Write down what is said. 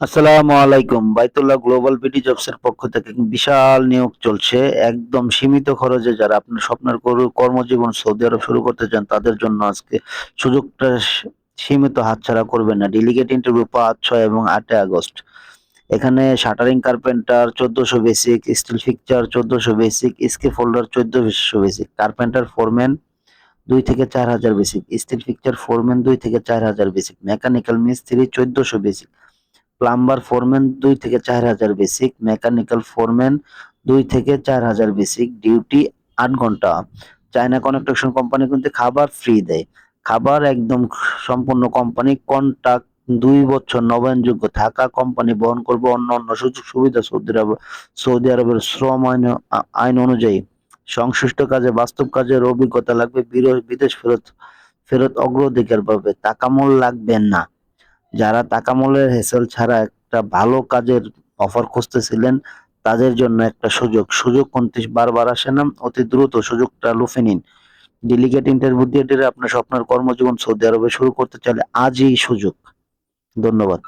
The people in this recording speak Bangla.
আসসালামু আলাইকুম। বাইতুল্লাহ গ্লোবাল বিডি জবস এর পক্ষ থেকে বিশাল নিয়োগ চলছে। একদম সীমিত খরচে যারা আপনার স্বপ্নের কর্মজীবন সৌদি আরব শুরু করতে চান তাদের জন্য আজকে সুযোগটা সীমিত হাতছাড়া করবেন না। ডেলিগেট ইন্টারভিউ ৫, ৬ এবং ৮ আগস্ট। এখানে shuttering carpenter ১৪০০ basic, steel fixture ১৪০০ basic, স্কেপ হোল্ডার ১৪০০ বেসিক, কার্পেন্টার ফোরম্যান ২ থেকে ৪,০০০ বেসিক, স্টিল ফিক্সচার ফোরম্যান ২ থেকে ৪,০০০ বেসিক, মেকানিক্যাল মিস্ত্রি ১৪০০ বেসিক, প্লাম্বার ফোরম্যান ২ থেকে ৪,০০০ বেসিক, মেকানিক্যাল ফোরম্যান ২ থেকে ৪,০০০ বেসিক, ডিউটি ৮ ঘন্টা। চায়না কনস্ট্রাকশন কোম্পানি কিন্তু খাবার ফ্রি দেয়। খাবার একদম সম্পূর্ণ কোম্পানি, কন্ট্রাক্ট ২ বছর নবায়নযোগ্য, থাকা কোম্পানি বহন করবে, অন্যান্য সুযোগ সুবিধা সৌদি আরবের শ্রম আইন অনুযায়ী। সংশ্লিষ্ট কাজে বাস্তব কাজের অভিজ্ঞতা লাগবে, বিদেশ ফেরত ফেরত অগ্রাধিকার পাবে, টাকামূল লাগবে না। যারা টাকামূলের হেসেল ছাড়া একটা ভালো কাজের অফার খুঁজতেছিলেন তাদের জন্য একটা সুযোগ ২৯ বারবার আসে না, অতি দ্রুত সুযোগটা লুফে নিন। ডেলিগেট ইন্টারভিউ দিয়ে আপনার স্বপ্নের কর্মজীবন সৌদি আরবে শুরু করতে চাইলে আজই সুযোগ। ধন্যবাদ।